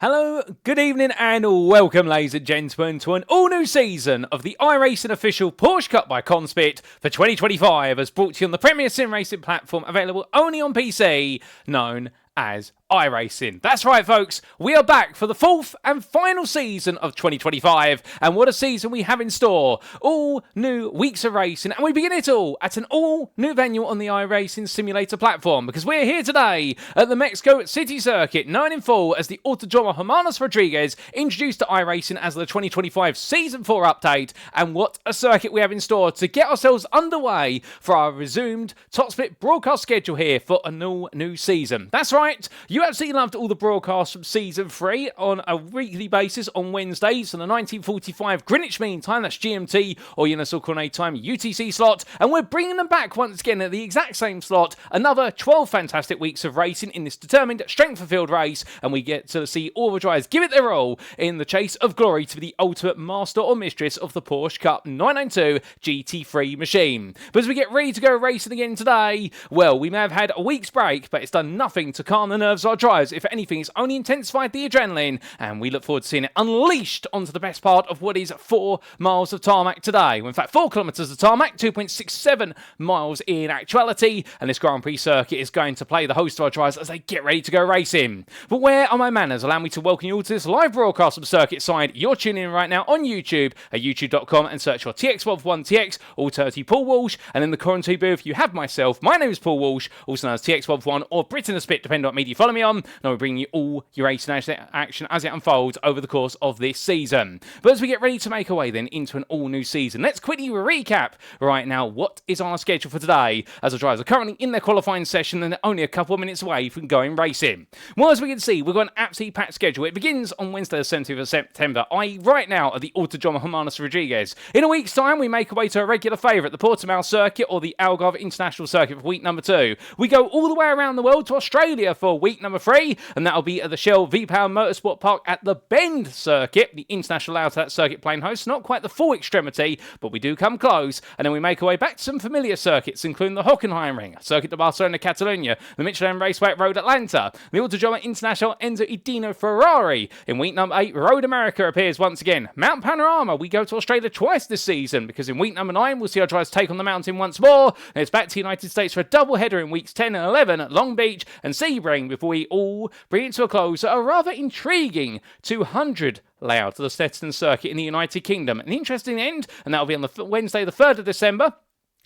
Hello, good evening and welcome ladies and gentlemen to an all-new season of the iRacing official Porsche Cup by CONSPIT for 2025 as brought to you on the premier sim racing platform available only on PC known as iRacing. That's right folks, we are back for the fourth and final season of 2025 and what a season we have in store. All new weeks of racing and we begin it all at an all new venue on the iRacing simulator platform because we're here today at the Mexico City circuit known in full as the Autódromo Hermanos Rodríguez, introduced to iRacing as the 2025 Season 4 update, and what a circuit we have in store to get ourselves underway for our resumed top split broadcast schedule here for a new season. That's right, you absolutely loved all the broadcasts from Season 3 on a weekly basis on Wednesdays on the 1945 Greenwich Mean Time, that's GMT, or Universal Coordinate Time UTC slot, and we're bringing them back once again at the exact same slot. Another 12 fantastic weeks of racing in this determined strength of field race, and we get to see all the drivers give it their all in the chase of glory to be the ultimate master or mistress of the Porsche Cup 992 GT3 machine. But as we get ready to go racing again today, well, we may have had a week's break, but it's done nothing to calm the nerves of our drivers. If anything, it's only intensified the adrenaline, and we look forward to seeing it unleashed onto the best part of what is 4 miles of tarmac today. Well, in fact, 4 kilometres of tarmac, 2.67 miles in actuality, and this Grand Prix circuit is going to play the host of our drivers as they get ready to go racing. But where are my manners? Allow me to welcome you all to this live broadcast from Circuit Side. You're tuning in right now on YouTube at youtube.com and search for TX121TX, alternative Paul Walsh, and in the commentary booth you have myself. My name is Paul Walsh, also known as TX121 or Britain the Spit, depending on what media you follow me on, and I'll bring you all your racing action as it unfolds over the course of this season. But as we get ready to make our way then into an all-new season, let's quickly recap right now what is on our schedule for today, as the drivers are currently in their qualifying session and they're only a couple of minutes away from going racing. Well, as we can see, we've got an absolutely packed schedule. It begins on Wednesday the 17th of September, i.e. right now at the Autódromo Hermanos Rodríguez. In a week's time, we make our way to a regular favourite, the Portimao circuit or the Algarve International Circuit for week number 2. We go all the way around the world to Australia for week number 3, and that'll be at the Shell V-Power Motorsport Park at the Bend circuit, the international layout of that circuit plane host. Not quite the full extremity, but we do come close, and then we make our way back to some familiar circuits, including the Hockenheimring, Circuit de Barcelona Catalunya, the Michelin Raceway at Road Atlanta, the Autodromo International Enzo Edino Ferrari. In week number 8, Road America appears once again. Mount Panorama, we go to Australia twice this season, because in week number 9, we'll see our drivers take on the mountain once more, and it's back to the United States for a double header in weeks 10 and 11 at Long Beach and Sebring, before we all bring it to a close at a rather intriguing 200 layout of the Stetson circuit in the United Kingdom. An interesting end, and that'll be on the Wednesday the 3rd of December.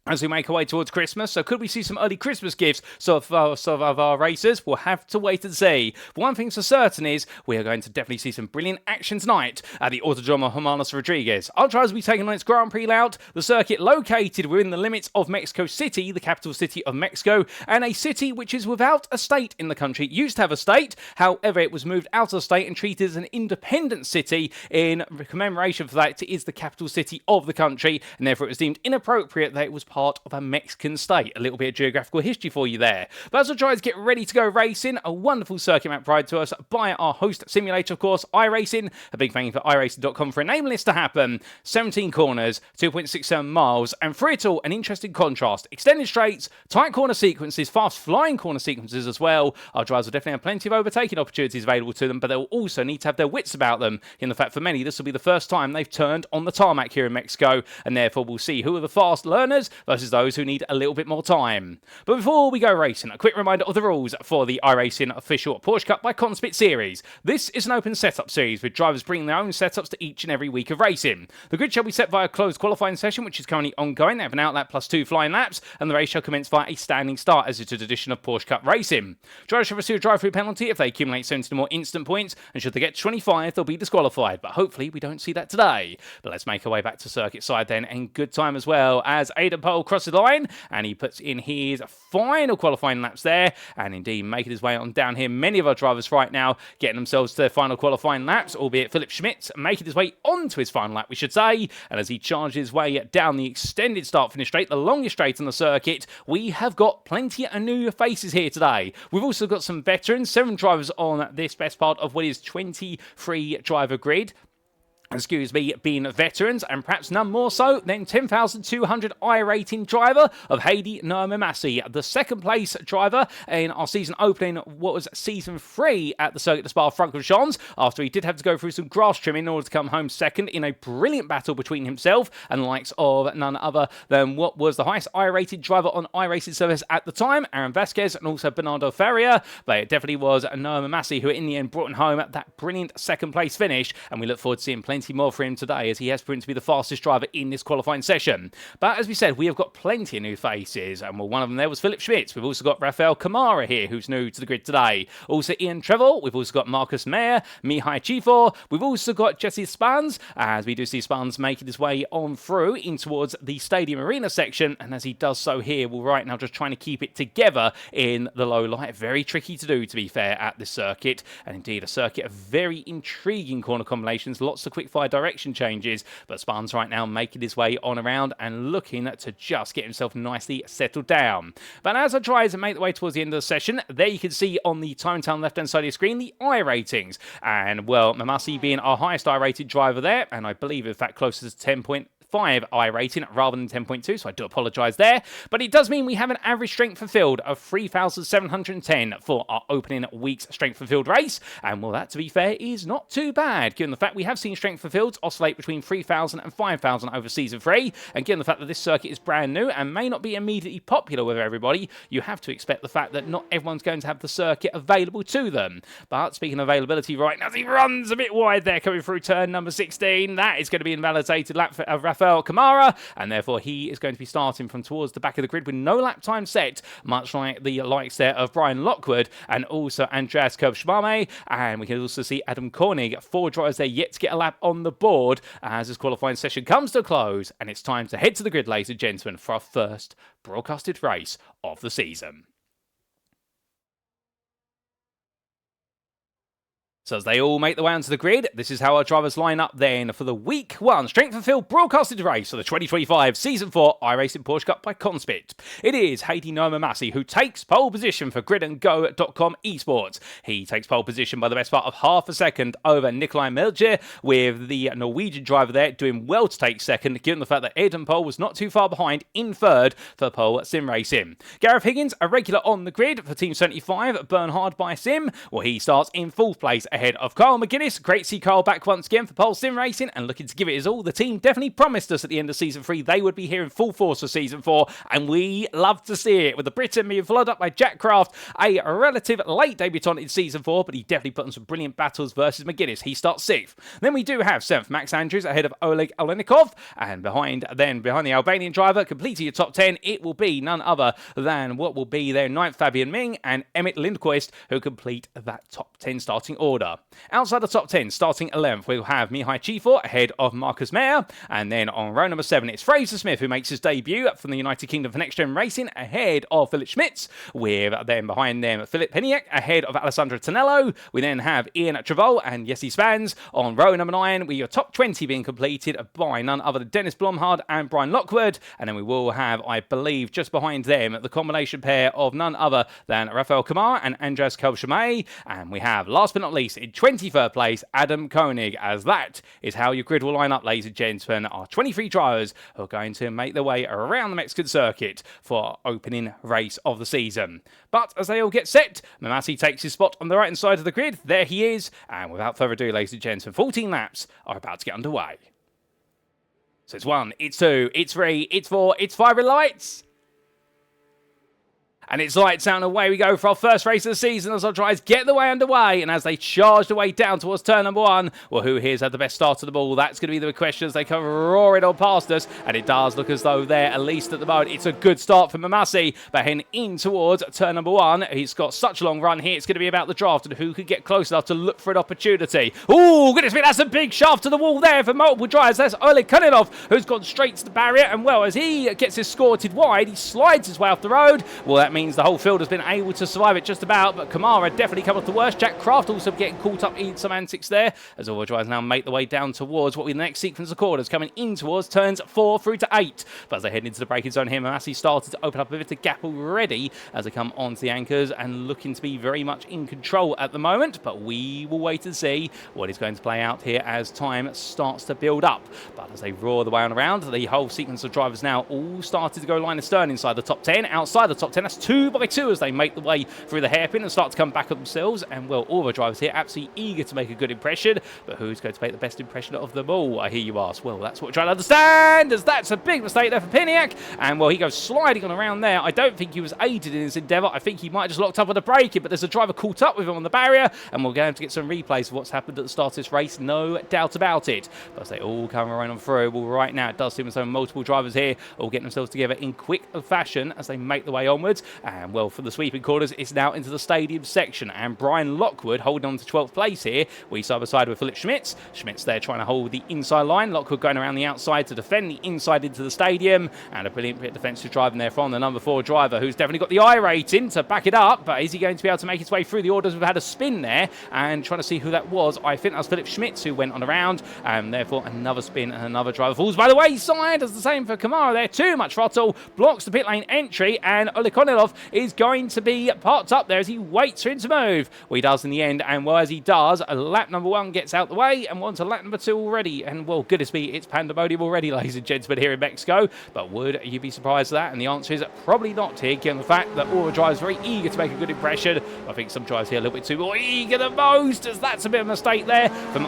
As we make our way towards Christmas, so could we see some early Christmas gifts of our racers? We'll have to wait and see. But one thing's for certain is we are going to definitely see some brilliant action tonight at the Autódromo Hermanos Rodríguez. Our drivers will be taking on its Grand Prix layout, the circuit located within the limits of Mexico City, the capital city of Mexico, and a city which is without a state in the country. It used to have a state, however it was moved out of the state and treated as an independent city. In commemoration for that, it is the capital city of the country, and therefore it was deemed inappropriate that it was part of a Mexican state. A little bit of geographical history for you there. But as we try to get ready to go racing, a wonderful circuit map provided to us by our host simulator, of course, iRacing. A big thank you for iRacing.com for enabling this to happen. 17 corners, 2.67 miles, and through it all, an interesting contrast. Extended straights, tight corner sequences, fast flying corner sequences as well. Our drivers will definitely have plenty of overtaking opportunities available to them, but they'll also need to have their wits about them. In the fact, for many, this will be the first time they've turned on the tarmac here in Mexico, and therefore we'll see who are the fast learners versus those who need a little bit more time. But before we go racing, a quick reminder of the rules for the iRacing official Porsche Cup by CONSPIT series. This is an open setup series with drivers bringing their own setups to each and every week of racing. The grid shall be set via a closed qualifying session, which is currently ongoing. They have an outlap plus 2 flying laps, and the race shall commence via a standing start, as it's a tradition of Porsche Cup racing. Drivers shall receive a drive-through penalty if they accumulate 70 or more instant points, and should they get 25, they'll be disqualified. But hopefully we don't see that today. But let's make our way back to circuit side then, and good time as well, as Aidan Pohl crosses the line, and he puts in his final qualifying laps there, and indeed making his way on down here. Many of our drivers right now getting themselves to their final qualifying laps, albeit Philip Schmidt making his way onto his final lap, we should say, and as he charges his way down the extended start-finish straight, the longest straight on the circuit, we have got plenty of new faces here today. We've also got some veterans, 7 drivers on this best part of what is 23 driver grid. being veterans, and perhaps none more so than 10,200 iRating driver of Heidi Nurmamasi, the second place driver in our season opening, what was season 3 at the Circuit de Spa-Francorchamps, after he did have to go through some grass trimming in order to come home second in a brilliant battle between himself and the likes of none other than what was the highest iRated driver on iRacing service at the time, Aaron Vasquez, and also Bernardo Ferrier. But it definitely was Nurmamasi who in the end brought home that brilliant second place finish, and we look forward to seeing plenty more for him today, as he has proven to be the fastest driver in this qualifying session. But as we said, we have got plenty of new faces, and well, one of them there was Philip Schmitz. We've also got Rafael Kamara here, who's new to the grid today. Also Ian Trevor. We've also got Marcus Mayer, Mihai Chifor. We've also got Jesse Spans, as we do see Spans making his way on through in towards the Stadium Arena section, and as he does so here, we're right now just trying to keep it together in the low light. Very tricky to do, to be fair, at this circuit, and indeed a circuit of very intriguing corner combinations, lots of quick fire direction changes, but Spans right now making his way on around and looking to just get himself nicely settled down. But as I try to make the way towards the end of the session, there you can see on the time left hand side of your screen the iRatings, and well, Mamasi being our highest iRated driver there, and I believe in fact closer to 10.5 iRating rather than 10.2, so I do apologise there. But it does mean we have an average strength of field of 3,710 for our opening week's strength of field race. And well, that, to be fair, is not too bad, given the fact we have seen strength of fields oscillate between 3,000 and 5,000 over season 3. And given the fact that this circuit is brand new and may not be immediately popular with everybody, you have to expect the fact that not everyone's going to have the circuit available to them. But speaking of availability right now, he runs a bit wide there coming through turn number 16. That is going to be invalidated lap for Rafael Kamara, and therefore he is going to be starting from towards the back of the grid with no lap time set, much like the likes there of Brian Lockwood and also Andreas Kerbschmame. And we can also see Adam Koenig, 4 drivers there yet to get a lap on the board as this qualifying session comes to a close, and it's time to head to the grid, ladies and gentlemen, for our first broadcasted race of the season. So as they all make their way onto the grid, this is how our drivers line up then for the Week 1 Strength of Field broadcasted race for the 2025 Season 4 iRacing Porsche Cup by CONSPIT. It is Heidi Nurmamasi who takes pole position for gridandgo.com esports. He takes pole position by the best part of half a second over Nikolai Melcher, with the Norwegian driver there doing well to take second, given the fact that Eden Pole was not too far behind in third for Pole Sim Racing. Gareth Higgins, a regular on the grid for Team 75, Bernhard by Sim. Well, he starts in 4th place ahead of Kyle McGuinness. Great to see Kyle back once again for Pole Sim Racing and looking to give it his all. The team definitely promised us at the end of Season 3 they would be here in full force for Season 4, and we love to see it, with the Britain being followed up by Jack Craft, a relative late debutant in Season 4, but he definitely put on some brilliant battles versus McGuinness. He starts 6th. Then we do have 7th Max Andrews ahead of Oleg Olenikov, and behind the Albanian driver, completing your top 10, it will be none other than what will be their 9th Fabian Ming and Emmett Lindquist, who complete that top 10 starting order. Outside the top 10, starting 11th, we'll have Mihai Chifor ahead of Marcus Mayer, and then on row number 7, it's Fraser Smith who makes his debut from the United Kingdom for Next Gen Racing ahead of Philip Schmitz, with then behind them Philip Peniak ahead of Alessandro Tonello. We then have Ian Trevol and Jesse Spans on row number 9, with your top 20 being completed by none other than Dennis Blomhard and Brian Lockwood, and then we will have, I believe, just behind them, the combination pair of none other than Rafael Kamara and Andreas Kerbschmame, and we have, last but not least, in 23rd place, Adam Koenig, as that is how your grid will line up, ladies and gentlemen. Our 23 drivers who are going to make their way around the Mexican circuit for our opening race of the season. But as they all get set, Mamasi takes his spot on the right-hand side of the grid. There he is. And without further ado, ladies and gentlemen, 14 laps are about to get underway. So it's 1, it's 2, it's 3, it's 4, it's 5 with lights. And it's lights out and away we go for our first race of the season as our drivers get the way underway. And as they charge the way down towards turn number 1, well, who here's had the best start of the ball? That's going to be the question as they come roaring on past us. And it does look as though they're, at least at the moment, it's a good start for Mamasi. But heading in towards turn number 1, he's got such a long run here. It's going to be about the draft and who could get close enough to look for an opportunity. Oh, goodness me, that's a big shaft to the wall there for multiple drivers. That's Oleg Kuninov, who's gone straight to the barrier. And well, as he gets escorted wide, he slides his way off the road. Well, that means means the whole field has been able to survive it just about, but Kamara definitely come off the worst. Jack Craft also getting caught up in some antics there, as all drivers now make the way down towards what we the next sequence of corners, coming in towards turns 4 through to 8. But as they head into the braking zone here, Massey started to open up a bit of gap already as they come onto the anchors and looking to be very much in control at the moment, but we will wait and see what is going to play out here as time starts to build up. But as they roar the way on around, the whole sequence of drivers now all started to go line astern inside the top 10. Outside the top 10, that's 2 by 2 as they make the way through the hairpin and start to come back up themselves. And well, all the drivers here absolutely eager to make a good impression, but who's going to make the best impression of them all, I hear you ask? Well, that's what we're trying to understand, as that's a big mistake there for Piniak. And well, he goes sliding on around there. I don't think he was aided in his endeavour. I think he might have just locked up on the braking, but there's a driver caught up with him on the barrier, and we're going to get some replays of what's happened at the start of this race, no doubt about it. But as they all come around on through, well, right now it does seem as though multiple drivers here all getting themselves together in quick fashion as they make the way onwards. And well, for the sweeping corners, it's now into the stadium section, and Brian Lockwood holding on to 12th place here. We side by side with Philip Schmitz. Schmitz there trying to hold the inside line. Lockwood going around the outside to defend the inside into the stadium, and a brilliant bit of defensive driving there from the number 4 driver, who's definitely got the iRating to back it up. But is he going to be able to make his way through the orders? We've had a spin there, and trying to see who that was. I think that was Philip Schmitz who went on around, and therefore another spin and another driver falls by the wayside. As the same for Kamara there. Too much throttle, blocks the pit lane entry, and Olikonilov is going to be parked up there as he waits for him to move. Well, he does in the end, and well, as he does, lap number 1 gets out the way, and on to lap number 2 already. And well, goodness me, it's pandemonium already, ladies and gentlemen, here in Mexico. But would you be surprised at that? And the answer is probably not here, given the fact that all the drivers are very eager to make a good impression. I think some drivers here a little bit too eager the most, as that's a bit of a mistake there from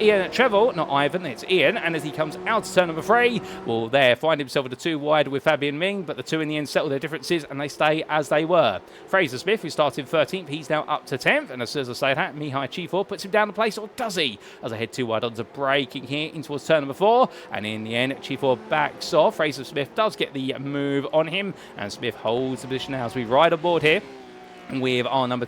Ian Trevor, not Ivan, it's Ian. And as he comes out to turn number 3, well, there find himself at a 2 wide with Fabian Ming, but the 2 in the end settle their differences and they stay as they were. Fraser Smith, who started 13th, he's now up to 10th, and as soon as I say that, Mihai Chifor puts him down the place, or does he? As I head 2 wide onto braking here in towards turn number 4, and in the end, Chifor backs off. Fraser Smith does get the move on him, and Smith holds the position now as we ride aboard here with our number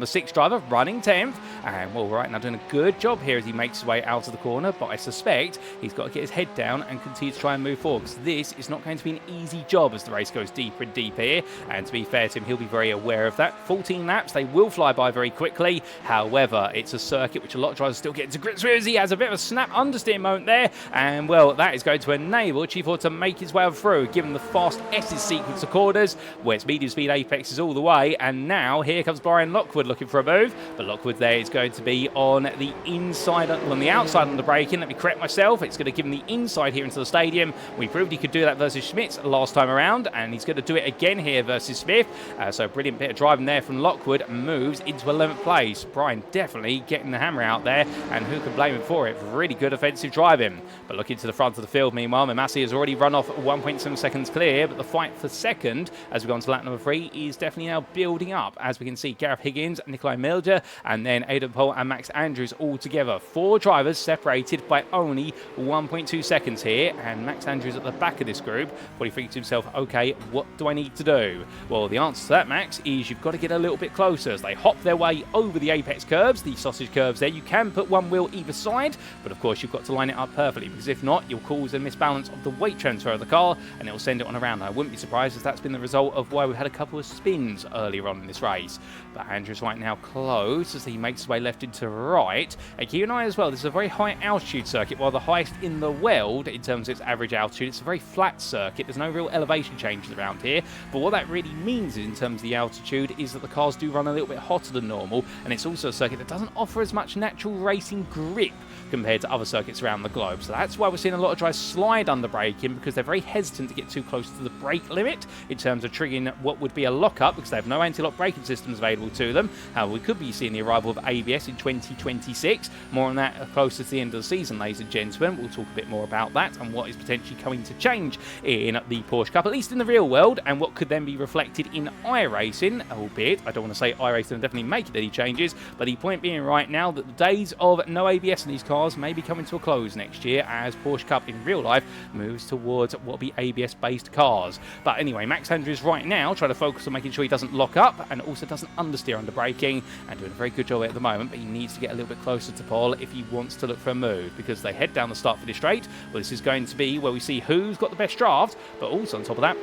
6 driver running 10th. And well, right now doing a good job here as he makes his way out of the corner, but I suspect he's got to get his head down and continue to try and move forward, because this is not going to be an easy job as the race goes deeper and deeper here. And to be fair to him, he'll be very aware of that. 14 laps, they will fly by very quickly. However, it's a circuit which a lot of drivers still get to grips with. He has a bit of a snap understeer moment there, and well, that is going to enable Chifor to make his way through, given the fast S's sequence of corners where it's medium speed apex is all the way. And now here comes Brian Lockwood looking for a move, but Lockwood there is going to be on the inside, on the outside on the braking. Let me correct myself. It's going to give him the inside here into the stadium. We proved he could do that versus Schmitz last time around, and he's going to do it again here versus Smith. So brilliant bit of driving there from Lockwood. Moves into 11th place. Brian definitely getting the hammer out there, and who can blame him for it? Really good offensive driving. But looking to the front of the field, meanwhile, Mamasi has already run off 1.7 seconds clear, but the fight for second as we go on to lap number 3 is definitely now building up. As we can see, Gareth Higgins, Nikolai Milder, and then Aidan Pohl and Max Andrews all together. 4 drivers separated by only 1.2 seconds here, and Max Andrews at the back of this group, probably thinking to himself, okay, what do I need to do? Well, the answer to that, Max, is you've got to get a little bit closer as they hop their way over the apex curves, the sausage curves there. You can put one wheel either side, but of course you've got to line it up perfectly, because if not, you'll cause a misbalance of the weight transfer of the car, and it will send it on around. I wouldn't be surprised if that's been the result of why we had a couple of spins earlier on in this race. But Andrews right now close as he makes his way left into right. And keep an eye as well, this is a very high altitude circuit, while the highest in the world in terms of its average altitude. It's a very flat circuit. There's no real elevation changes around here. But what that really means in terms of the altitude is that the cars do run a little bit hotter than normal, and it's also a circuit that doesn't offer as much natural racing grip compared to other circuits around the globe. So that's why we're seeing a lot of drivers slide under braking, because they're very hesitant to get too close to the brake limit in terms of triggering what would be a lockup, because they have no anti-lock braking systems available to them. However, we could be seeing the arrival of ABS in 2026. More on that closer to the end of the season, ladies and gentlemen. We'll talk a bit more about that and what is potentially coming to change in the Porsche Cup, at least in the real world, and what could then be reflected in iRacing, albeit I don't want to say iRacing will definitely make any changes, but the point being right now that the days of no ABS in these cars may be coming to a close next year as Porsche Cup in real life moves towards what will be ABS-based cars. But anyway, Max Andrews right now trying to focus on making sure he doesn't lock up and also doesn't understeer under braking, and doing a very good job at the moment, but he needs to get a little bit closer to Paul if he wants to look for a move, because they head down the start finish straight. Well, this is going to be where we see who's got the best draft, but also on top of that,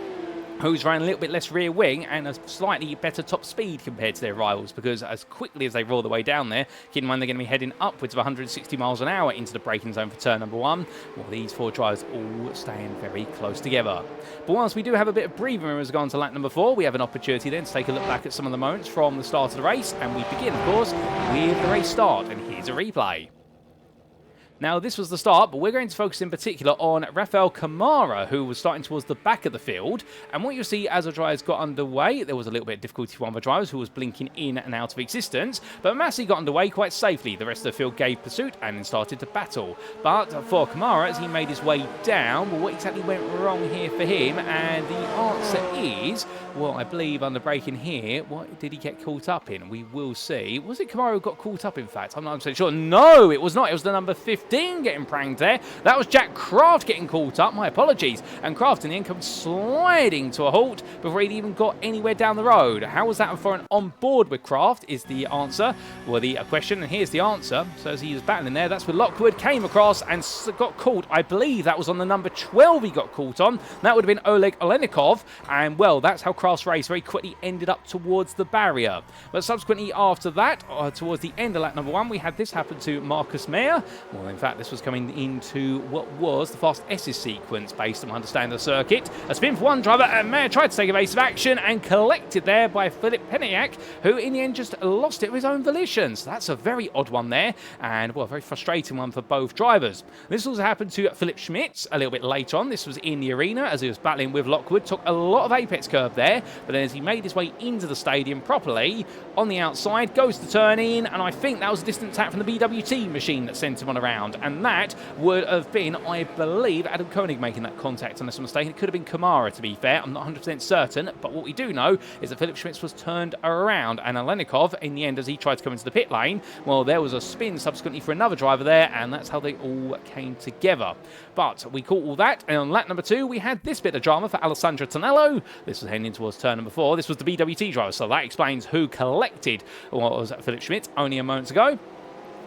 who's running a little bit less rear wing and a slightly better top speed compared to their rivals, because as quickly as they roll their way down there, keep in mind they're going to be heading upwards of 160 miles an hour into the braking zone for turn number 1, while these 4 drivers all staying very close together. But whilst we do have a bit of breathing room as we go on to lap number 4, we have an opportunity then to take a look back at some of the moments from the start of the race, and we begin, of course, with the race start, and here's a replay. Now, this was the start, but we're going to focus in particular on Rafael Camara, who was starting towards the back of the field. And what you'll see as the drivers got underway, there was a little bit of difficulty for one of the drivers who was blinking in and out of existence. But Massey got underway quite safely. The rest of the field gave pursuit and then started to battle. But for Camara, as he made his way down, well, what exactly went wrong here for him? And the answer is, well, I believe under braking here, what did he get caught up in? We will see. Was it Camara who got caught up, in fact? I'm not 100% sure. No, it was not. It was the number 15 getting pranked there. That was Jack Craft getting caught up. My apologies. And Craft in the end comes sliding to a halt before he'd even got anywhere down the road. How was that for an on board with Craft is the answer. Well, the question, and here's the answer. So as he was battling there, that's where Lockwood came across and got caught. I believe that was on the number 12 he got caught on. That would have been Oleg Olenikov. And, well, that's how Craft's race very quickly ended up towards the barrier. But subsequently after that, towards the end of lap number 1, we had this happen to Marcus Mayer. Well, in fact, this was coming into what was the Fast S's sequence based on my understanding of the circuit. A spin for one driver, and Mayer tried to take evasive action and collected there by Philip Peniak, who in the end just lost it of his own volition. So that's a very odd one there, and, well, a very frustrating one for both drivers. This also happened to Philip Schmitz a little bit later on. This was in the arena as he was battling with Lockwood. Took a lot of apex curve there, but then as he made his way into the stadium properly, on the outside, goes to turn in, and I think that was a distant tap from the BWT machine that sent him on around. And that would have been, I believe, Adam Koenig making that contact, unless I'm mistaken. It could have been Camara, to be fair. I'm not 100% certain, but what we do know is that Philip Schmitz was turned around, and Olenikov, in the end, as he tried to come into the pit lane, well, there was a spin subsequently for another driver there, and that's how they all came together. But we caught all that, and on lap number 2, we had this bit of drama for Alessandro Tonello. This was heading towards turn number 4. This was the BWT driver, so that explains who collected what was Philip Schmitz only a moment ago.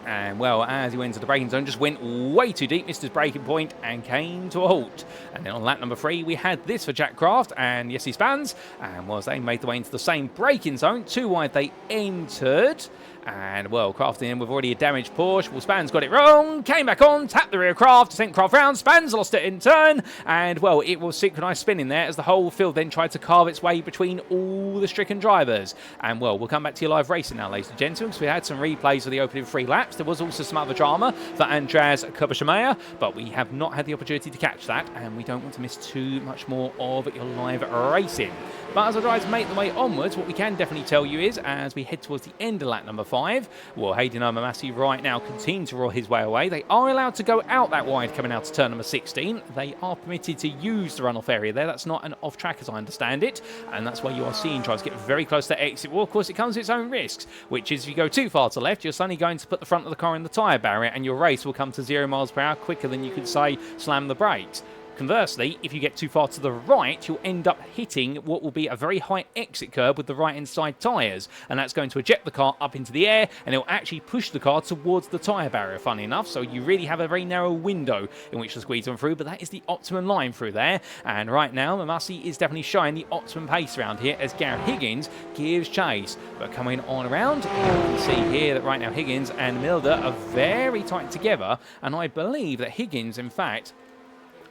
And, well, as he went into the braking zone, just went way too deep, missed his braking point, and came to a halt. And then on lap number 3, we had this for Jack Craft and Jesse Spans. And, well, as they made their way into the same braking zone, too wide they entered. And, well, Craft in with already a damaged Porsche. Well, Spans got it wrong, came back on, tapped the rear Craft, sent Craft round. Spans lost it in turn. And, well, it was synchronised spinning there as the whole field then tried to carve its way between all the stricken drivers. And, well, we'll come back to your live racing now, ladies and gentlemen, because we had some replays of the opening 3 laps. There was also some other drama for Andraz Kubashamaya, but we have not had the opportunity to catch that, and we don't want to miss too much more of your live racing. But as our drivers make their way onwards, what we can definitely tell you is, as we head towards the end of lap number 5, well, Hayden Massey right now continuing to roll his way away. They are allowed to go out that wide coming out to turn number 16. They are permitted to use the runoff area there. That's not an off-track as I understand it, and that's why you are seeing drivers get very close to exit. Well, of course, it comes with its own risks, which is if you go too far to the left, you're suddenly going to put the front of the car in the tyre barrier, and your race will come to 0 miles per hour quicker than you could, say, slam the brakes. Conversely, if you get too far to the right, you'll end up hitting what will be a very high exit curb with the right-hand side tyres, and that's going to eject the car up into the air, and it'll actually push the car towards the tyre barrier, funny enough, so you really have a very narrow window in which to squeeze them through, but that is the optimum line through there, and right now, Mamasi is definitely showing the optimum pace around here as Gareth Higgins gives chase, but coming on around, you can see here that right now Higgins and Milder are very tight together, and I believe that Higgins, in fact,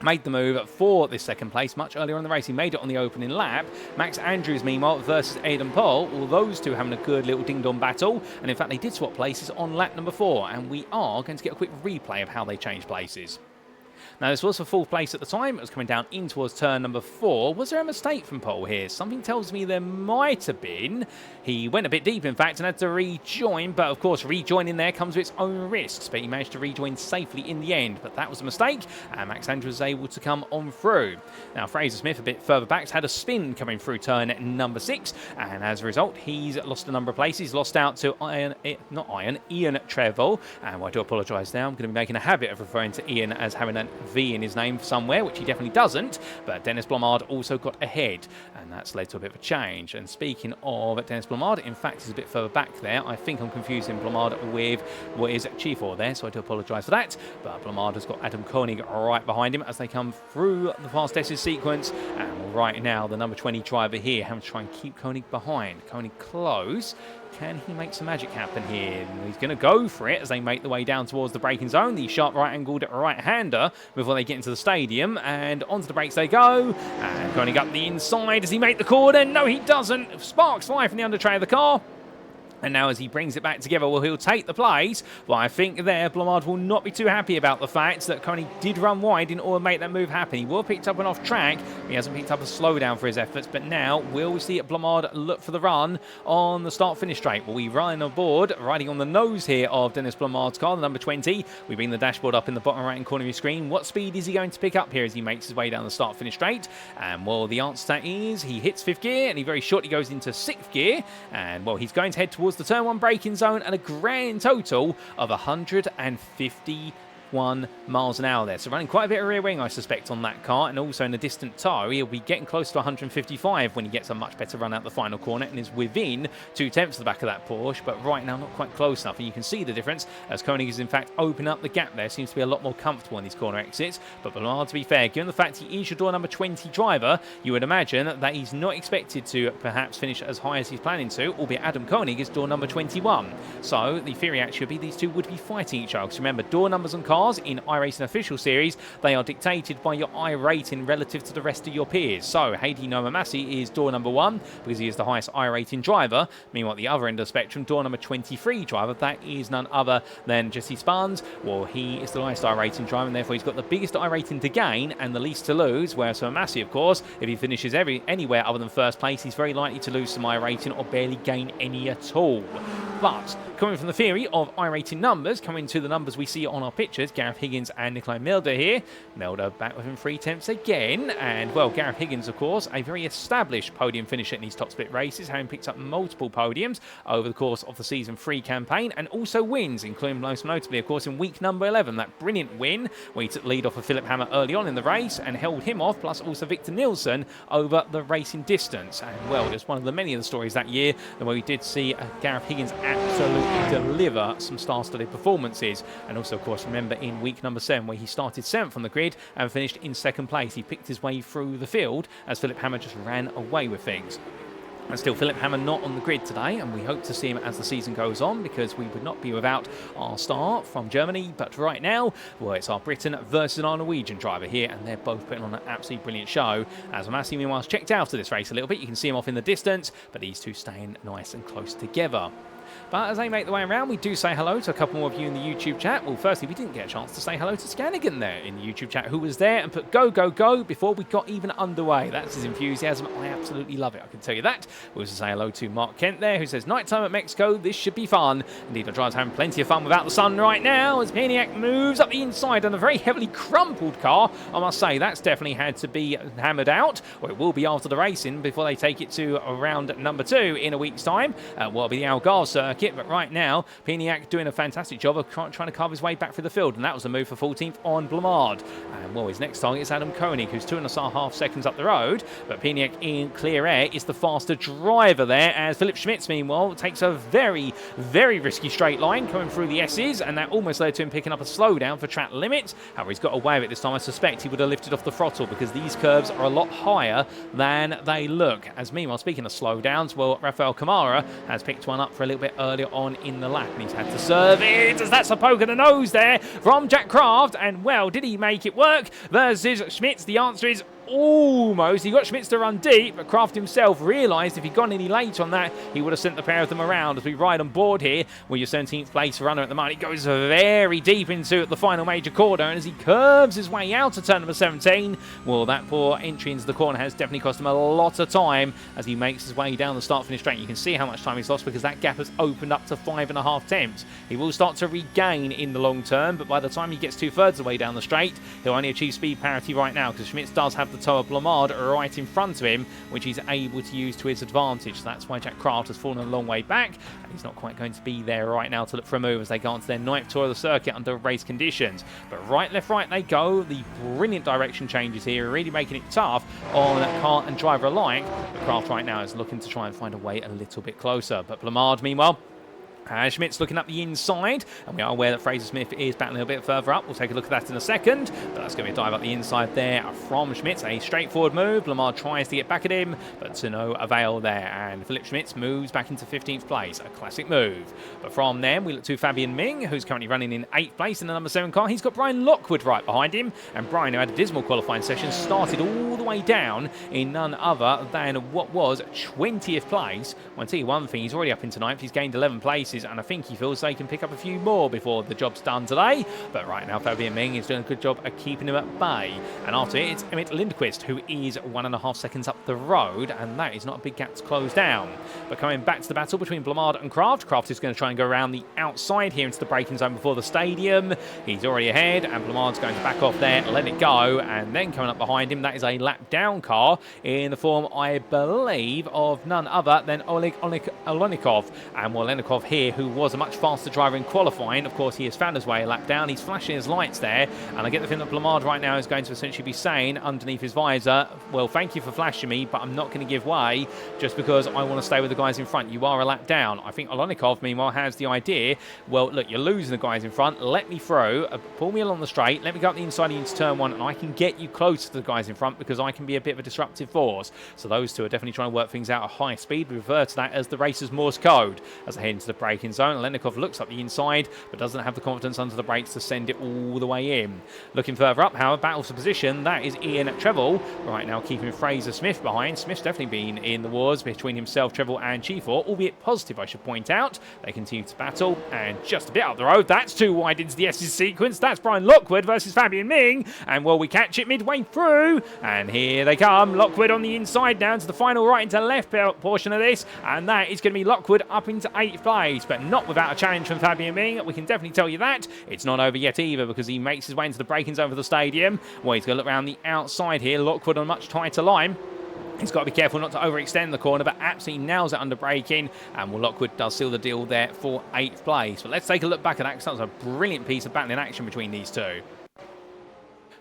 made the move for this second place much earlier on in the race. He made it on the opening lap. Max Andrews, meanwhile, versus Aidan Paul. All those two having a good little ding-dong battle. And in fact, they did swap places on lap number 4. And we are going to get a quick replay of how they changed places. Now, this was for 4th place at the time. It was coming down in towards turn number 4. Was there a mistake from Paul here? Something tells me there might have been. He went a bit deep, in fact, and had to rejoin. But, of course, rejoining there comes with its own risks. But he managed to rejoin safely in the end. But that was a mistake, and Max Andrews was able to come on through. Now, Fraser Smith, a bit further back, had a spin coming through turn number 6. And as a result, he's lost a number of places. He's lost out to Ian Trevel. And I do apologise now. I'm going to be making a habit of referring to Ian as having a V in his name somewhere, which he definitely doesn't, but Dennis Blomard also got ahead, and that's led to a bit of a change. And speaking of Dennis Blomard, in fact, he's a bit further back there. I think I'm confusing Blomard with what is Chief-Or there, so I do apologise for that, but Blomard has got Adam Koenig right behind him as they come through the Fast S's sequence, and right now, the number 20 driver here having to try and keep Koenig behind. Koenig close. Can he make some magic happen here? And he's going to go for it as they make the way down towards the braking zone. The sharp right-angled right-hander before they get into the stadium. And onto the brakes they go. And Koenig up the inside. Does he make the corner? No, he doesn't. Sparks fly from the under tray of the car. And now as he brings it back together, well, he'll take the place. But I think there, Blomard will not be too happy about the fact that Koenig did run wide in order to make that move happen. He will have picked up an off track. He hasn't picked up a slowdown for his efforts. But now, will we see Blomard look for the run on the start-finish straight? Will we run aboard, riding on the nose here of Dennis Blomard's car, the number 20. We bring the dashboard up in the bottom right-hand corner of your screen. What speed is he going to pick up here as he makes his way down the start-finish straight? And, well, the answer to that is he hits 5th gear, and he very shortly goes into 6th gear. And, well, he's going to head towards the turn 1 braking zone and a grand total of 151 miles an hour there. So running quite a bit of rear wing, I suspect, on that car, and also in a distant tow. He'll be getting close to 155 when he gets a much better run out the final corner and is within 2/10 of the back of that Porsche, but right now not quite close enough. And you can see the difference as Koenig is in fact opening up the gap there. Seems to be a lot more comfortable in these corner exits. But Blomard, to be fair, given the fact he is your door number 20 driver, you would imagine that he's not expected to perhaps finish as high as he's planning to, albeit Adam Koenig is door number 21. So the theory actually would be these two would be fighting each other. Because remember, door numbers on cars in iRacing official series, they are dictated by your iRating relative to the rest of your peers. So Heidi Nomamasi is door number 1 because he is the highest iRating driver. Meanwhile, at the other end of the spectrum, door number 23 driver, that is none other than Jesse Spahns. Well, he is the highest iRating driver, and therefore he's got the biggest iRating to gain and the least to lose. Whereas for Massey, of course, if he finishes anywhere other than first place, he's very likely to lose some iRating or barely gain any at all. But coming from the theory of iRating numbers, coming to the numbers we see on our pictures, Gareth Higgins and Nikolai Milder here. Milder back within 3/10 again. And, well, Gareth Higgins, of course, a very established podium finisher in these top split races, having picked up multiple podiums over the course of the Season 3 campaign, and also wins, including most notably, of course, in week number 11, that brilliant win where he took the lead off of Philip Hammer early on in the race and held him off, plus also Victor Nielsen over the racing distance. And, well, just one of the many of the stories that year where we did see Gareth Higgins absolutely deliver some star-studded performances. And also, of course, remember in week number 7 where he started 7th on the grid and finished in 2nd place. He picked his way through the field as Philip Hammer just ran away with things. And still, Philip Hammer not on the grid today, and we hope to see him as the season goes on, because we would not be without our star from Germany. But right now, well, it's our Briton versus our Norwegian driver here, and they're both putting on an absolutely brilliant show. As Massey, meanwhile, checked out of this race a little bit. You can see him off in the distance, but these two staying nice and close together. But as they make the way around, we do say hello to a couple more of you in the YouTube chat. Well, firstly, we didn't get a chance to say hello to Scanigan there in the YouTube chat, who was there and put go, go, go before we got even underway. That's his enthusiasm. I absolutely love it, I can tell you that. We also say hello to Mark Kent there, who says, nighttime at Mexico, this should be fun. Indeed, the driver's having plenty of fun without the sun right now as Pieniak moves up the inside on a very heavily crumpled car. I must say, that's definitely had to be hammered out, or it will be after the racing before they take it to round number 2 in a week's time. Will be the Algarve circuit. But right now, Pieniak doing a fantastic job of trying to carve his way back through the field, and that was a move for 14th on Blomard. And, well, his next target is Adam Koenig, who's 2.5 seconds up the road, but Pieniak in clear air is the faster driver there, as Philip Schmitz, meanwhile, takes a very, very risky straight line coming through the S's, and that almost led to him picking up a slowdown for track limit. However, he's got away with it this time. I suspect he would have lifted off the throttle because these curves are a lot higher than they look. As meanwhile, speaking of slowdowns, well, Rafael Camara has picked one up for a little bit earlier on in the lap, and he's had to serve it as that's a poke in the nose there from Jack Craft. And, well, did he make it work versus Schmitz? The answer is almost. He got Schmitz to run deep, but Craft himself realised if he'd gone any late on that, he would have sent the pair of them around. As we ride on board here with your 17th place runner at the moment, he goes very deep into the final major corner, and as he curves his way out of turn number 17, well, that poor entry into the corner has definitely cost him a lot of time as he makes his way down the start-finish straight. You can see how much time he's lost because that gap has opened up to 5.5 tenths. He will start to regain in the long term, but by the time he gets 2/3 of the way down the straight, he'll only achieve speed parity right now because Schmitz does have the toe of Blomard right in front of him, which he's able to use to his advantage. So that's why Jack Craft has fallen a long way back, and he's not quite going to be there right now to look for a move as they go on to their 9th tour of the circuit under race conditions. But right, left, right they go. The brilliant direction changes here, really making it tough on car and driver alike. But Craft right now is looking to try and find a way a little bit closer. But Blomard, meanwhile, Schmidt's looking up the inside, and we are aware that Fraser Smith is battling a bit further up. We'll take a look at that in a second, but that's going to be a dive up the inside there from Schmidt. A straightforward move. Lamar tries to get back at him, but to no avail there, and Philip Schmitz moves back into 15th place. A classic move. But from there, we look to Fabian Ming, who's currently running in 8th place in the number 7 car. He's got Brian Lockwood right behind him, and Brian, who had a dismal qualifying session, started all the way down in none other than what was 20th place. Well, I'll tell you one thing, he's already up into 9th. He's gained 11 places, and I think he feels they can pick up a few more before the job's done today. But right now, Fabian Ming is doing a good job of keeping him at bay. And after it, it's Emmett Lindquist, who is 1.5 seconds up the road, and that is not a big gap to close down. But coming back to the battle between Blamard and Kraft, Kraft is going to try and go around the outside here into the braking zone before the stadium. He's already ahead, and Blamard's going to back off there, let it go, and then coming up behind him, that is a lap down car in the form, I believe, of none other than Oleg Olenikov. And Olenikov here, who was a much faster driver in qualifying, of course, he has found his way a lap down. He's flashing his lights there, and I get the feeling that Blamard right now is going to essentially be saying underneath his visor, well, thank you for flashing me, but I'm not going to give way just because I want to stay with the guys in front. You are a lap down. I think Olenikov, meanwhile, has the idea, well, look, you're losing the guys in front. Let me through, pull me along the straight, let me go up the inside into turn 1, and I can get you close to the guys in front because I can be a bit of a disruptive force. So those two are definitely trying to work things out at high speed. We refer to that as the racer's Morse code. As I head into the braking zone, Olenikov looks up the inside, but doesn't have the confidence under the brakes to send it all the way in. Looking further up, however, battle for position, that is Ian Treble. Right now keeping Fraser Smith behind. Smith's definitely been in the wars between himself, Treble and Chifor, albeit positive, I should point out. They continue to battle, and just a bit up the road, that's too wide into the S's sequence. That's Brian Lockwood versus Fabian Ming, and will we catch it midway through? And here they come. Lockwood on the inside now into the final right into left portion of this, and that is going to be Lockwood up into 8th place, but not without a challenge from Fabian Ming. We can definitely tell you that. It's not over yet either, because he makes his way into the braking zone for the stadium. Well, he's going to look around the outside here. Lockwood on a much tighter line. He's got to be careful not to overextend the corner, but absolutely nails it under braking. And well, Lockwood does seal the deal there for 8th place. But let's take a look back at that, because that was a brilliant piece of battling action between these two.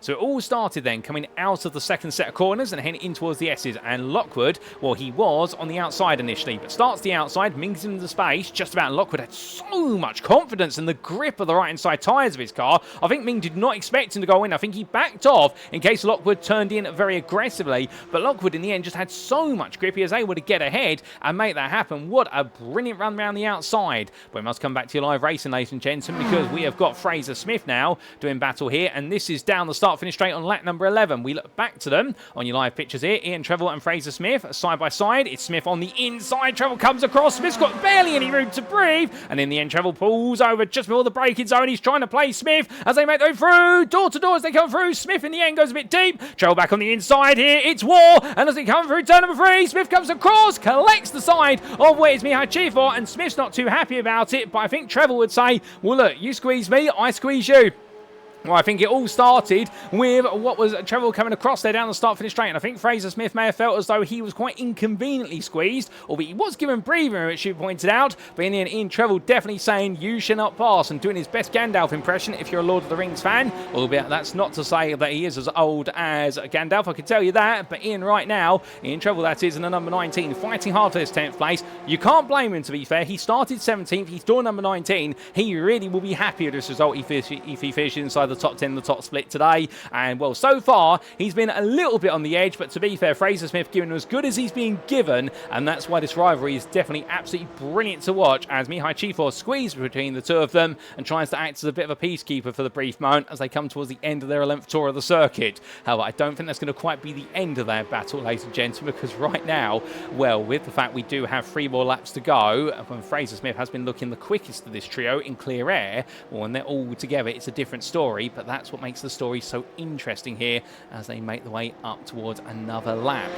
So it all started then coming out of the second set of corners and heading in towards the S's. And Lockwood, well, he was on the outside initially, but starts the outside, Ming's into the space, just about. Lockwood had so much confidence in the grip of the right-hand side tyres of his car. I think Ming did not expect him to go in. I think he backed off in case Lockwood turned in very aggressively. But Lockwood, in the end, just had so much grip, he was able to get ahead and make that happen. What a brilliant run around the outside. But we must come back to your live racing, ladies and gentlemen, because we have got Fraser Smith now doing battle here, and this is down the start finish straight on lap number 11. We look back to them on your live pictures here. Ian Treble and Fraser Smith side by side. It's Smith on the inside. Treble comes across. Smith's got barely any room to breathe, and in the end Treble pulls over just before the braking zone. He's trying to play Smith as they make their way through, door to door as they come through. Smith in the end goes a bit deep. Treble back on the inside here. It's war, and as they come through turn number 3, Smith comes across, collects the side of where it's Mihai Chifor, and Smith's not too happy about it, but I think Treble would say, well, look, you squeeze me, I squeeze you. Well, I think it all started with what was Treble coming across there down the start-finish straight, and I think Fraser Smith may have felt as though he was quite inconveniently squeezed, albeit he was given breathing room, which you pointed out, but in the end, Ian Treble definitely saying, you shall not pass, and doing his best Gandalf impression if you're a Lord of the Rings fan, albeit that's not to say that he is as old as Gandalf, I can tell you that, but Ian right now, Ian Treble that is, in the number 19, fighting hard for this 10th place. You can't blame him, to be fair. He started 17th, he's door number 19. He really will be happy with this result if he finishes inside the top 10, the top split today. And well, so far he's been a little bit on the edge, but to be fair, Fraser Smith giving as good as he's been given, and that's why this rivalry is definitely absolutely brilliant to watch, as Mihai Chifor squeezes between the two of them and tries to act as a bit of a peacekeeper for the brief moment as they come towards the end of their 11th tour of the circuit. However, I don't think that's going to quite be the end of their battle, ladies and gentlemen, because right now, well, with the fact we do have 3 more laps to go, when Fraser Smith has been looking the quickest of this trio in clear air, well, when they're all together, it's a different story, but that's what makes the story so interesting here as they make the way up towards another lap.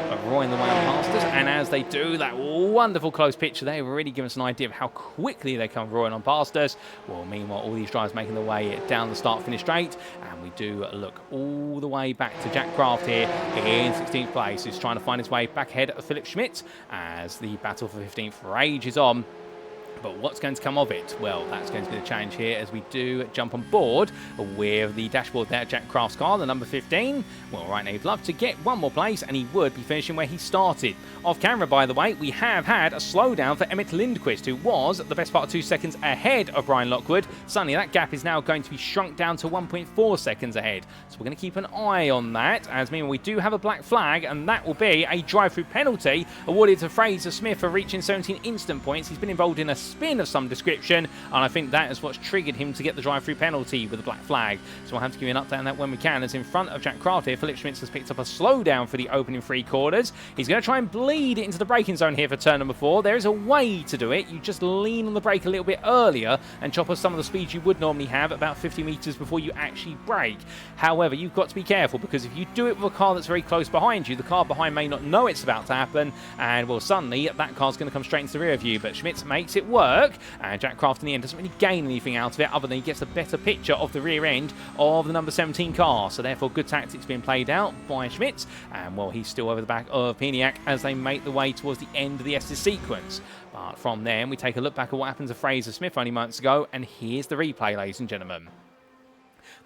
But roaring the way on past us, and as they do, that wonderful close picture there really gives us an idea of how quickly they come roaring on past us. Well, meanwhile, all these drivers making their way down the start-finish straight, and we do look all the way back to Jack Kraft here in 16th place, who's trying to find his way back ahead of Philip Schmidt as the battle for 15th rages on. But what's going to come of it? Well, that's going to be the challenge here as we do jump on board with the dashboard there, Jack Craft's car, the number 15. Well, right now he'd love to get one more place and he would be finishing where he started. Off camera, by the way, we have had a slowdown for Emmett Lindquist, who was the best part of 2 seconds ahead of Brian Lockwood. Suddenly that gap is now going to be shrunk down to 1.4 seconds ahead. So we're going to keep an eye on that, as meaning we do have a black flag, and that will be a drive-through penalty awarded to Fraser Smith for reaching 17 instant points. He's been involved in a spin of some description, and I think that is what's triggered him to get the drive-through penalty with the black flag. So we'll have to give you an update on that when we can, as in front of Jack Craft here, Philip Schmitz has picked up a slowdown for the opening 3 quarters. He's going to try and bleed it into the braking zone here for turn number 4. There is a way to do it. You just lean on the brake a little bit earlier and chop off some of the speed you would normally have about 50 meters before you actually brake. However, you've got to be careful, because if you do it with a car that's very close behind you, the car behind may not know it's about to happen, and well, suddenly that car's going to come straight into the rear of you. But Schmitz makes it work, and Jack Craft in the end doesn't really gain anything out of it other than he gets a better picture of the rear end of the number 17 car. So therefore, good tactics being played out by Schmitz, and well, he's still over the back of Piniak as they make the way towards the end of the Estes sequence. But from there, we take a look back at what happened to Fraser Smith only months ago, and here's the replay, ladies and gentlemen.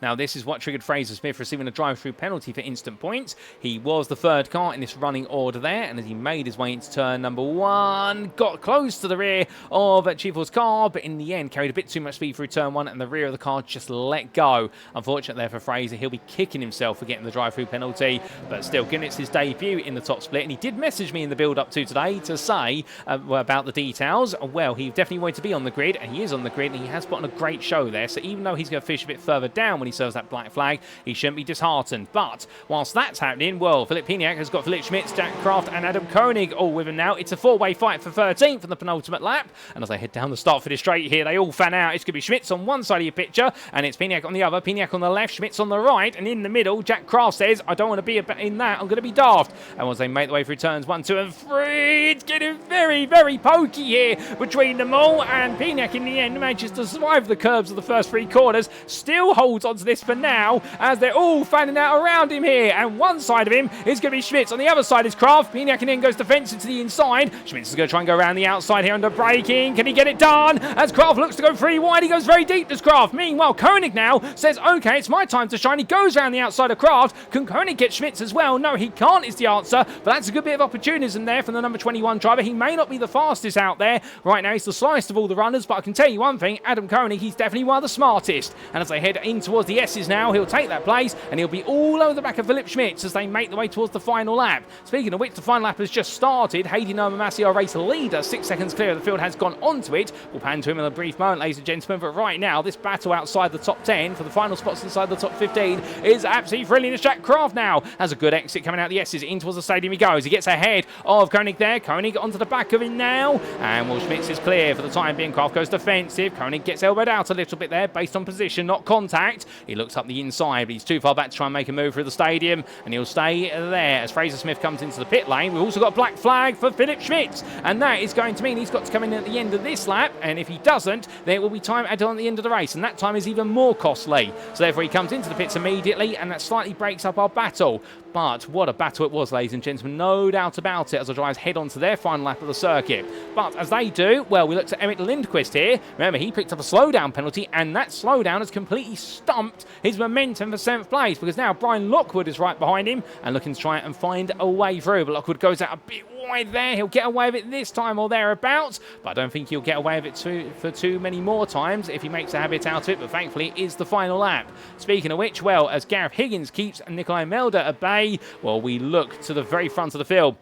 Now, this is what triggered Fraser Smith receiving a drive-through penalty for instant points. He was the 3rd car in this running order there, and as he made his way into turn number 1, got close to the rear of Chiefle's car, but in the end carried a bit too much speed through turn 1, and the rear of the car just let go. Unfortunately there for Fraser, he'll be kicking himself for getting the drive-through penalty, but still, given it's his debut in the top split, and he did message me in the build-up to today to say about the details. Well, he definitely wanted to be on the grid, and he is on the grid, and he has put on a great show there, so even though he's going to fish a bit further down when he serves that black flag, he shouldn't be disheartened. But whilst that's happening, well, Philip Piniak has got Philip Schmitz, Jack Craft and Adam Koenig all with him now. It's a 4-way fight for 13th in the penultimate lap, and as they head down the start for this straight here, they all fan out. It's going to be Schmitz on one side of your picture, and it's Piniak on the other. Piniak on the left, Schmitz on the right, and in the middle, Jack Craft says, I don't want to be in that, I'm going to be daft. And once they make the way through turns 1, 2 and 3, it's getting very, very pokey here between them all, and Piniak in the end manages to survive the curbs of the first 3 quarters, still holds onto this for now, as they're all fanning out around him here, and one side of him is going to be Schmitz, on the other side is Craft. Piniak then goes defensive to the inside. Schmitz is going to try and go around the outside here under braking. Can he get it done? As Craft looks to go 3 wide, he goes very deep, does Craft. Meanwhile, Koenig now says, okay, it's my time to shine. He goes around the outside of Craft. Can Koenig get Schmitz as well? No, he can't is the answer, but that's a good bit of opportunism there from the number 21 driver. He may not be the fastest out there. Right now, he's the slyest of all the runners, but I can tell you one thing, Adam Koenig, he's definitely one of the smartest. And as they head in towards the S's now, he'll take that place, and he'll be all over the back of Philip Schmitz as they make the way towards the final lap. Speaking of which, the final lap has just started. Hayden Nomamasi, our race leader, 6 seconds clear of the field, has gone onto it. We'll pan to him in a brief moment, ladies and gentlemen, but right now, this battle outside the top 10 for the final spots inside the top 15 is absolutely thrilling. As Jack Craft now has a good exit coming out the S's. In towards the stadium he goes. He gets ahead of Koenig there. Koenig onto the back of him now, and Will Schmitz is clear for the time being. Craft goes defensive. Koenig gets elbowed out a little bit there based on position, not contact. He looks up the inside, but he's too far back to try and make a move through the stadium, and he'll stay there as Fraser Smith comes into the pit lane. We've also got a black flag for Philip Schmitz, and that is going to mean he's got to come in at the end of this lap, and if he doesn't, there will be time added on at the end of the race, and that time is even more costly. So therefore he comes into the pits immediately, and that slightly breaks up our battle. But what a battle it was, ladies and gentlemen, no doubt about it, as the drivers head on to their final lap of the circuit. But as they do, well, we look to Emmett Lindquist here. Remember, he picked up a slowdown penalty, and that slowdown has completely stumped his momentum for 7th place, because now Brian Lockwood is right behind him and looking to try and find a way through. But Lockwood goes out a bit wide there. He'll get away with it this time or thereabouts, but I don't think he'll get away with it for too many more times if he makes a habit out of it. But thankfully, it is the final lap. Speaking of which, well, as Gareth Higgins keeps Nikolai Melder at bay, well, we look to the very front of the field.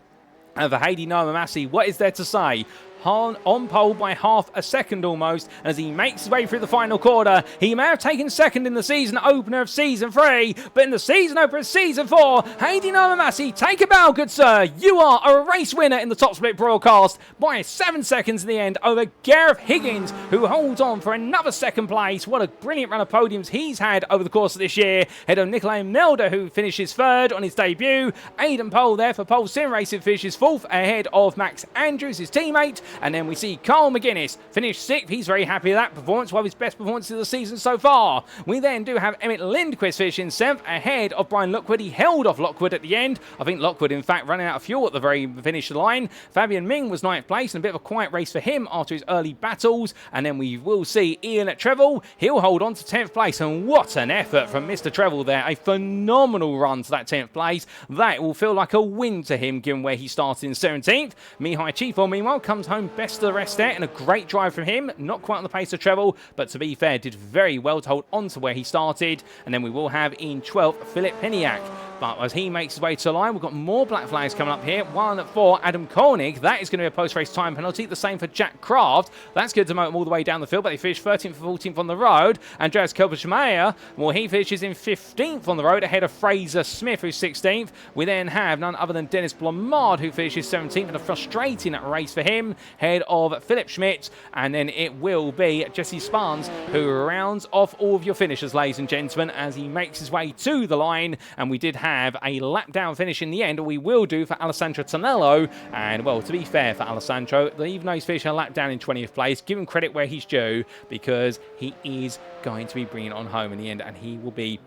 And for Hayden Nomamasi, what is there to say? On pole by half a second almost, as he makes his way through the final quarter. He may have taken second in the season opener of season 3, but in the season opener of season 4, Hayden Nomamasi, take a bow, good sir. You are a race winner in the top split broadcast by 7 seconds in the end over Gareth Higgins, who holds on for another 2nd place. What a brilliant run of podiums he's had over the course of this year. Head of Nikolai Melder, who finishes 3rd on his debut. Aidan Pole there for Pole Sim Racing finishes 4th ahead of Max Andrews, his teammate. And then we see Carl McGuinness finish 6th. He's very happy with that performance, one of his best performances of the season so far. We then do have Emmett Lindquist finishing 7th ahead of Brian Lockwood. He held off Lockwood at the end. I think Lockwood, in fact, running out of fuel at the very finish line. Fabian Ming was 9th place, and a bit of a quiet race for him after his early battles. And then we will see Ian Trevel. He'll hold on to 10th place, and what an effort from Mr. Trevel there. A phenomenal run to that 10th place. That will feel like a win to him, given where he started in 17th. Mihai Chifo, meanwhile, comes home best of the rest there, and a great drive from him. Not quite on the pace of Trevel, but to be fair, did very well to hold on to where he started. And then we will have in 12th, Philip Peniak. But as he makes his way to the line, we've got more black flags coming up here. One for Adam Koenig. That is going to be a post-race time penalty. The same for Jack Kraft. That's good to mow him all the way down the field, but they finished 13th and 14th on the road. Andreas Kovacsmayer, well, he finishes in 15th on the road ahead of Fraser Smith, who's 16th. We then have none other than Dennis Blamard, who finishes 17th in a frustrating race for him, ahead of Philip Schmidt. And then it will be Jesse Spahns who rounds off all of your finishers, ladies and gentlemen, as he makes his way to the line. And we did have a lap down finish in the end, or we will do for Alessandro Tonello. And well, to be fair for Alessandro, even though he's finishing a lap down in 20th place, give him credit where he's due, because he is going to be bringing it on home in the end, and he will be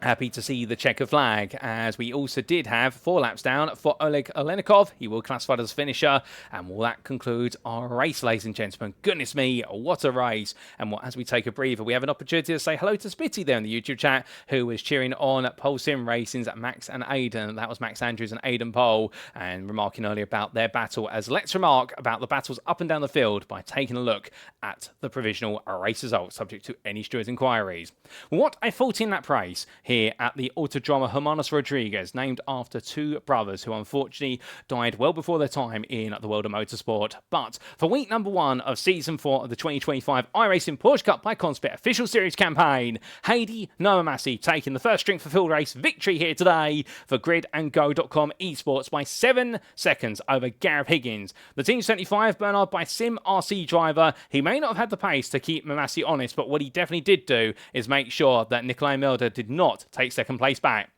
happy to see the checker flag, as we also did have 4 laps down for Oleg Olenikov. He will classify as a finisher, and well, that concludes our race, ladies and gentlemen. Goodness me, what a race. And as we take a breather, we have an opportunity to say hello to Spitty there in the YouTube chat, who was cheering on Pole Sim Racing's Max and Aidan. That was Max Andrews and Aidan Pole, and remarking earlier about their battle, as let's remark about the battles up and down the field by taking a look at the provisional race results, subject to any stewards' inquiries. What a 14-lap race here at the Autódromo Hermanos Rodríguez, named after 2 brothers who unfortunately died well before their time in the world of motorsport. But for week number 1 of season 4 of the 2025 iRacing Porsche Cup by CONSPIT official series campaign, Heidi Noamasi taking the first string for field race victory here today for gridandgo.com esports by 7 seconds over Gareth Higgins. The Team 75 Bernard by Sim RC driver. He may not have had the pace to keep Mamasi honest, but what he definitely did do is make sure that Nikolai Milder did not take second place back.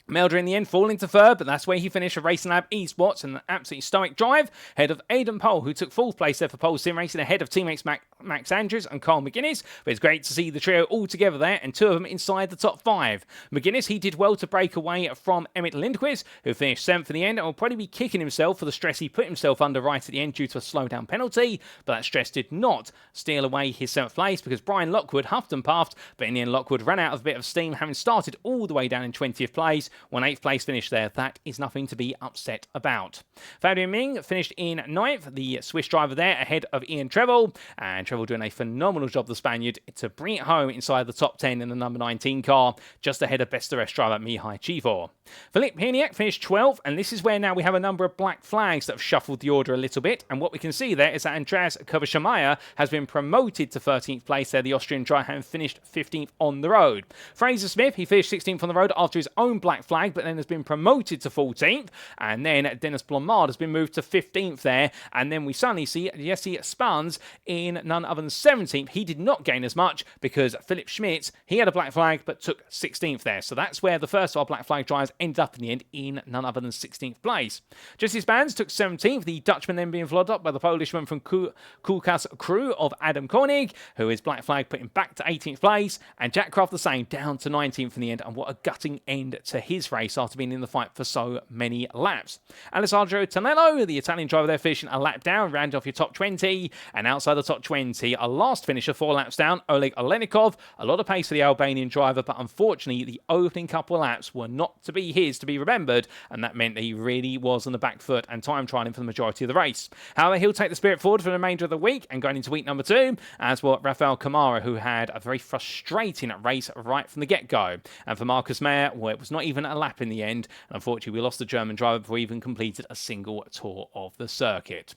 Melder in the end falling to 3rd, but that's where he finished for Racing Lab Esports in an absolutely stoic drive, ahead of Aidan Pole, who took 4th place there for Pole Sim Racing, ahead of teammates Max Andrews and Carl McGuinness. But it's great to see the trio all together there, and 2 of them inside the top 5. McGuinness, he did well to break away from Emmett Lindquist, who finished 7th in the end, and will probably be kicking himself for the stress he put himself under right at the end due to a slowdown penalty. But that stress did not steal away his 7th place, because Brian Lockwood huffed and puffed, but in the end Lockwood ran out of a bit of steam, having started all the way down in 20th place. 8th place finish there. That is nothing to be upset about. Fabian Ming finished in 9th, the Swiss driver there, ahead of Ian Trevel. And Trevel doing a phenomenal job, the Spaniard, to bring it home inside the top 10 in the number 19 car, just ahead of best of the rest driver Mihai Chivor. Philip Peniak finished 12th, and this is where now we have a number of black flags that have shuffled the order a little bit. And what we can see there is that Andreas Kovacsmayer has been promoted to 13th place there. The Austrian driver finished 15th on the road. Fraser Smith, he finished 16th on the road after his own black flag, but then has been promoted to 14th. And then Dennis Blomard has been moved to 15th there. And then we suddenly see Jesse Spahns in none other than 17th. He did not gain as much because Philip Schmitz, he had a black flag but took 16th there. So that's where the first of our black flag drivers ended up in the end, in none other than 16th place. Jesse Spahns took 17th, the Dutchman then being followed up by the Polishman from Kulkas crew of Adam Koenig, who is black flag put him back to 18th place, and Jack Kraft the same, down to 19th in the end. And what a gutting end to his race after being in the fight for so many laps. Alessandro Tonello, the Italian driver there, finishing a lap down, round off your top 20, and outside the top 20, a last finisher 4 laps down, Oleg Olenikov. A lot of pace for the Albanian driver, but unfortunately the opening couple of laps were not to be his to be remembered, and that meant that he really was on the back foot and time trialing for the majority of the race. However, he'll take the spirit forward for the remainder of the week and going into week number 2, as will Rafael Kamara, who had a very frustrating race right from the get-go. And for Marcus Mayer, well, it was not even a lap in the end, and unfortunately we lost the German driver before he even completed a single tour of the circuit.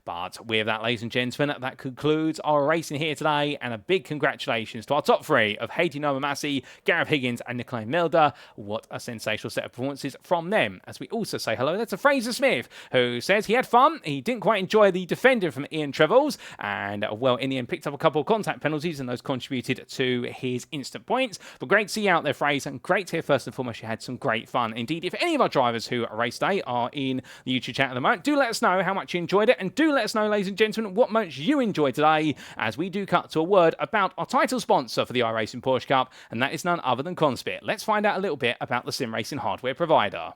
But with that, ladies and gentlemen, that concludes our racing here today, and a big congratulations to our top 3 of Heidi Nomamasi, Gareth Higgins and Nikolai Milder. What a sensational set of performances from them. As we also say hello there to Fraser Smith, who says he had fun, he didn't quite enjoy the defending from Ian Trevels, and well, in the end picked up a couple of contact penalties, and those contributed to his instant points. But great to see you out there, Fraser, and great to hear first and foremost you had some great fun. Indeed, if any of our drivers who race day are in the YouTube chat at the moment, do let us know how much you enjoyed it, and do let us know, ladies and gentlemen, what most you enjoyed today, as we do cut to a word about our title sponsor for the iRacing Porsche Cup, and that is none other than CONSPIT. Let's find out a little bit about the sim racing hardware provider.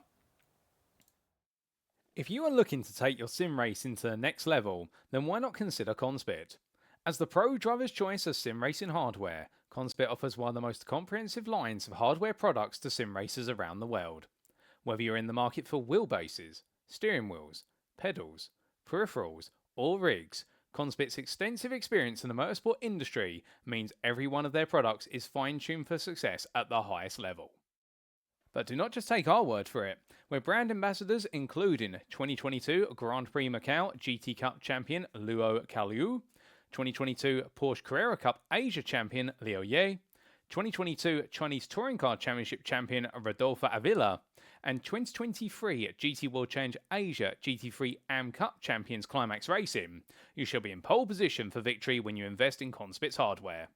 If you are looking to take your sim racing to the next level, then why not consider CONSPIT? As the pro driver's choice of sim racing hardware, CONSPIT offers one of the most comprehensive lines of hardware products to sim racers around the world. Whether you're in the market for wheelbases, steering wheels, pedals, peripherals, or rigs, CONSPIT's extensive experience in the motorsport industry means every one of their products is fine-tuned for success at the highest level. But do not just take our word for it. We're brand ambassadors including 2022 Grand Prix Macau GT Cup champion Luo Kaliu, 2022 Porsche Carrera Cup Asia champion Liu Ye, 2022 Chinese Touring Car Championship champion Rodolfo Avila, and 2023 GT World Challenge Asia GT3 AM Cup champions Climax Racing. You shall be in pole position for victory when you invest in CONSPIT's hardware.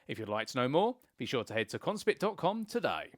If you'd like to know more, be sure to head to conspit.com today.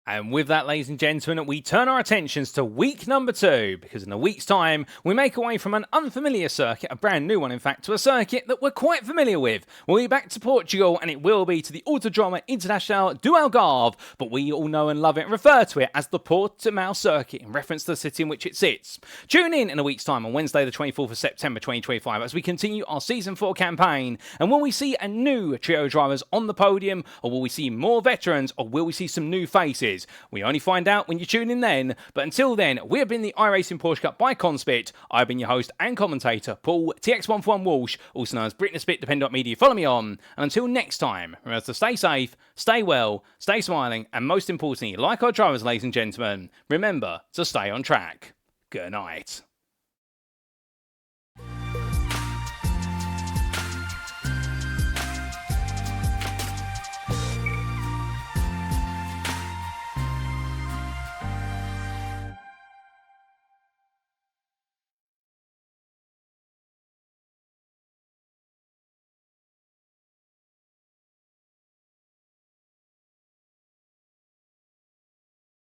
And with that, ladies and gentlemen, we turn our attentions to week number 2, because in a week's time, we make our way from an unfamiliar circuit, a brand new one in fact, to a circuit that we're quite familiar with. We'll be back to Portugal, and it will be to the Autódromo Internacional do Algarve, but we all know and love it and refer to it as the Portimao circuit in reference to the city in which it sits. Tune in a week's time on Wednesday the 24th of September 2025 as we continue our Season 4 campaign, and will we see a new trio of drivers on the podium, or will we see more veterans, or will we see some new faces? We only find out when you tune in then, but until then, we have been the iRacing Porsche Cup by CONSPIT. I've been your host and commentator, Paul TX141 Walsh, also known as Brit Dependent Media. Follow me on, and until next time, remember to stay safe, stay well, stay smiling, and most importantly, like our drivers, ladies and gentlemen, remember to stay on track. Good night.